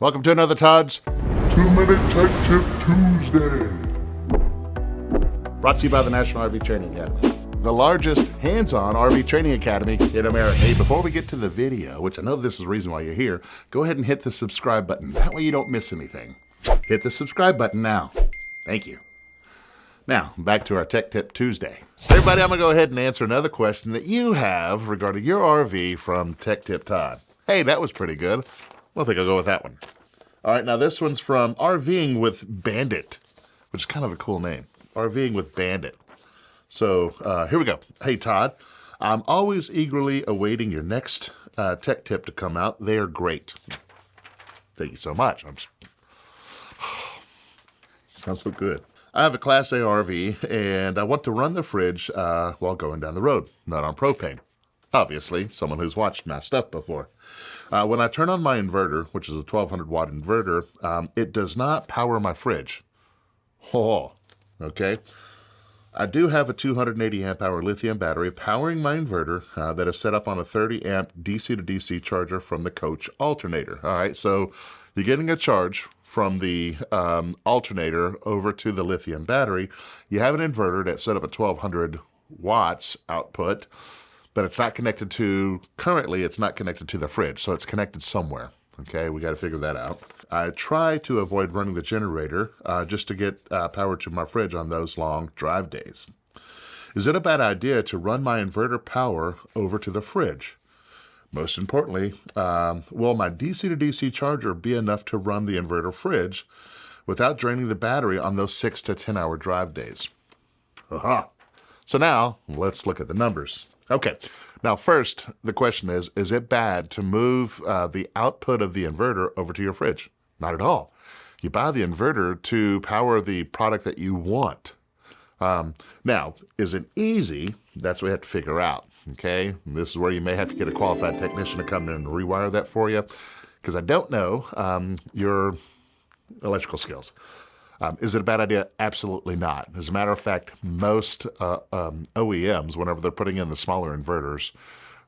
Welcome to another Todd's 2-Minute Tech Tip Tuesday. brought to you by the National RV Training Academy, the largest hands-on RV training academy in America. Hey, before we get to the video, which I know this is the reason why you're here, go ahead and hit the subscribe button. That way you don't miss anything. Hit the subscribe button now. Thank you. Now, back to our Tech Tip Tuesday. Everybody, I'm going to go ahead and answer another question that you have regarding your RV from Tech Tip Todd. Hey, that was pretty good. I think I'll go with that one. All right, now this one's from RVing with Bandit, which is kind of a cool name. RVing with Bandit. So here we go. Hey, Todd, I'm always eagerly awaiting your next tech tip to come out. They are great. Thank you so much. Sounds so good. I have a Class A RV, and I want to run the fridge while going down the road, not on propane. Obviously, someone who's watched my stuff before. When I turn on my inverter, which is a 1200 watt inverter, it does not power my fridge. Oh, okay. I do have a 280 amp hour lithium battery powering my inverter that is set up on a 30 amp DC to DC charger from the Coach alternator. All right, so you're getting a charge from the alternator over to the lithium battery. You have an inverter that's set up at 1200 watts output, but it's not connected to, currently it's not connected to the fridge, so it's connected somewhere. Okay, we got to figure that out. I try to avoid running the generator just to get power to my fridge on those long drive days. Is it a bad idea to run my inverter power over to the fridge? Most importantly, will my DC to DC charger be enough to run the inverter fridge without draining the battery on those 6 to 10 hour drive days? Aha. So now let's look at the numbers. Okay, now first, the question is it bad to move the output of the inverter over to your fridge? Not at all. You buy the inverter to power the product that you want. Now, is it easy? That's what we have to figure out, okay? And this is where you may have to get a qualified technician to come in and rewire that for you, because I don't know your electrical skills. Is it a bad idea? Absolutely not. As a matter of fact, most OEMs, whenever they're putting in the smaller inverters,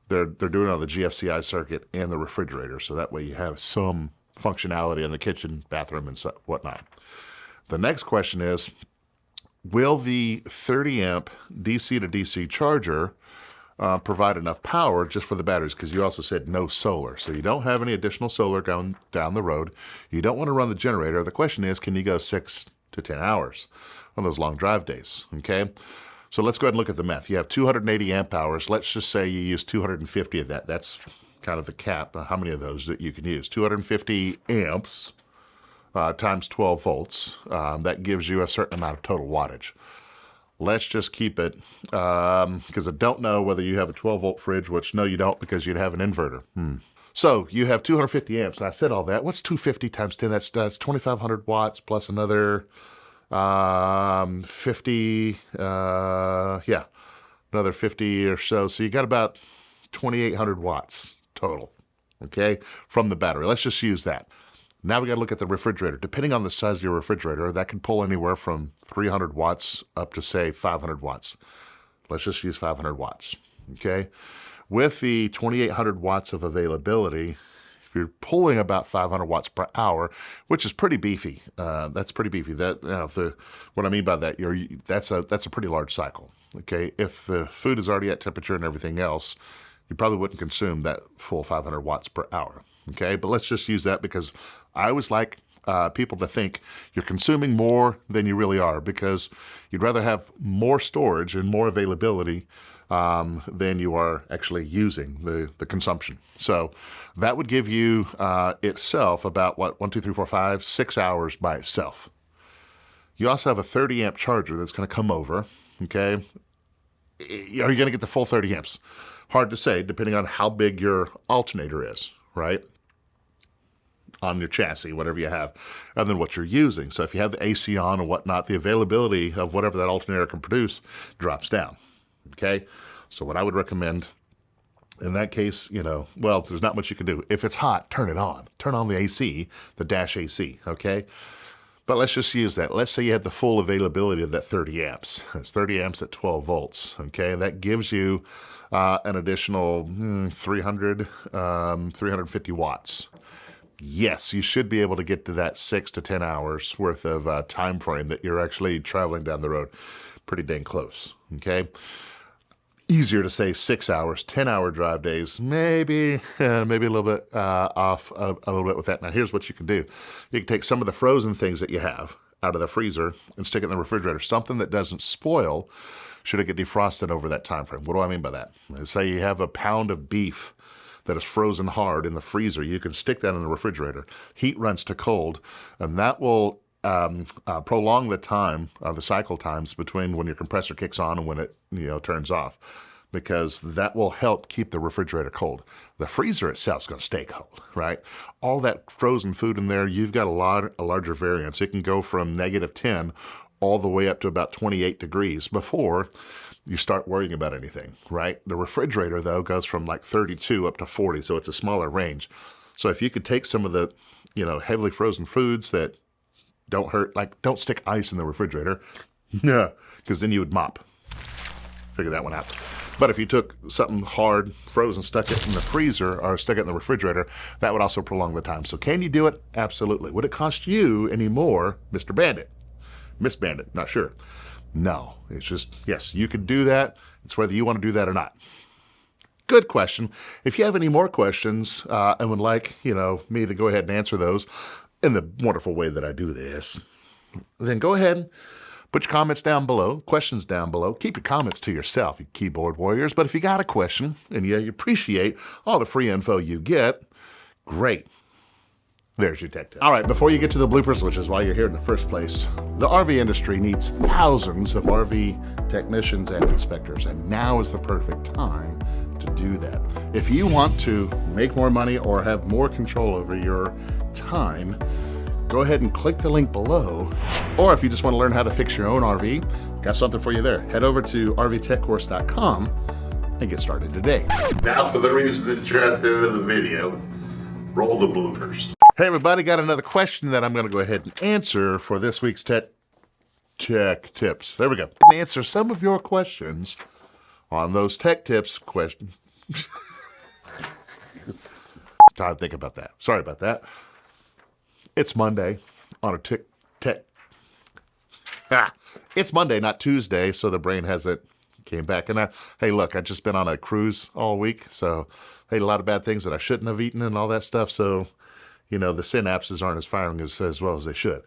they're doing it on the GFCI circuit and the refrigerator, so that way you have some functionality in the kitchen, bathroom, and whatnot. The next question is, will the 30 amp DC to DC charger provide enough power just for the batteries? Because you also said no solar. So you don't have any additional solar down the road. You don't want to run the generator. The question is, can you go 6 to 10 hours on those long drive days? Okay. So let's go ahead and look at the math. You have 280 amp hours. Let's just say you use 250 of that. That's kind of the cap. How many of those that you can use? 250 amps times 12 volts. That gives you a certain amount of total wattage. Let's just keep it, because I don't know whether you have a 12-volt fridge, which no, you don't, because you'd have an inverter. So you have 250 amps. I said all that. What's 250 times 10? That's 2,500 watts plus another 50, another 50 or so. So you got about 2,800 watts total, okay, from the battery. Let's just use that. Now we got to look at the refrigerator. Depending on the size of your refrigerator, that can pull anywhere from 300 watts up to, say, 500 watts. Let's just use 500 watts, okay? With the 2,800 watts of availability, if you're pulling about 500 watts per hour, which is pretty beefy, that's pretty beefy. That, you know, what I mean by that, that's a pretty large cycle, okay? If the food is already at temperature and everything else, you probably wouldn't consume that full 500 watts per hour. Okay, but let's just use that, because I always like people to think you're consuming more than you really are, because you'd rather have more storage and more availability than you are actually using the consumption. So that would give you itself about, 6 hours by itself. You also have a 30 amp charger that's going to come over, okay? Are you going to get the full 30 amps? Hard to say, depending on how big your alternator is, right? On your chassis, whatever you have, and then what you're using. So if you have the AC on and whatnot, the availability of whatever that alternator can produce drops down, okay? So what I would recommend in that case, well, there's not much you can do. If it's hot, turn it on. Turn on the AC, the dash AC, okay? But let's just use that. Let's say you had the full availability of that 30 amps. It's 30 amps at 12 volts, okay? That gives you an additional 350 watts. yes, you should be able to get to that 6 to 10 hours worth of time frame that you're actually traveling down the road. Pretty dang close, okay? Easier to say 6 hours, 10-hour drive days, maybe a little bit off a little bit with that. Now, here's what you can do. You can take some of the frozen things that you have out of the freezer and stick it in the refrigerator. Something that doesn't spoil should it get defrosted over that time frame. What do I mean by that? Say you have a pound of beef that is frozen hard in the freezer. You can stick that in the refrigerator. Heat runs to cold, and that will prolong the time, the cycle times between when your compressor kicks on and when it turns off, because that will help keep the refrigerator cold. The freezer itself is going to stay cold, right? All that frozen food in there, you've got a larger variance. It can go from -10 all the way up to about 28 degrees before you start worrying about anything, right? The refrigerator, though, goes from like 32 up to 40, so it's a smaller range. So if you could take some of the, heavily frozen foods that don't hurt, like don't stick ice in the refrigerator, because then you would mop. Figure that one out. But if you took something hard, frozen, stuck it in the freezer or stuck it in the refrigerator, that would also prolong the time. So can you do it? Absolutely. Would it cost you any more, Mr. Bandit? Miss Bandit, not sure. No, it's just, yes, you could do that. It's whether you want to do that or not. Good question. If you have any more questions and would like, me to go ahead and answer those in the wonderful way that I do this, then go ahead, put your comments down below, questions down below. Keep your comments to yourself, you keyboard warriors. But if you got a question and you appreciate all the free info you get, great. There's your tech tip. All right, before you get to the bloopers, which is why you're here in the first place, the RV industry needs thousands of RV technicians and inspectors, and now is the perfect time to do that. If you want to make more money or have more control over your time, go ahead and click the link below. Or if you just want to learn how to fix your own RV, got something for you there. Head over to rvtechcourse.com and get started today. Now for the reason that you're at the end of the video, roll the bloopers. Hey everybody, got another question that I'm going to go ahead and answer for this week's tech tips. There we go. Answer some of your questions on those tech tips questions. Todd, think about that. Sorry about that. It's Monday on a tech. It's Monday, not Tuesday, so the brain hasn't came back. And hey, look, I've just been on a cruise all week, so I ate a lot of bad things that I shouldn't have eaten and all that stuff. So, the synapses aren't as firing as well as they should.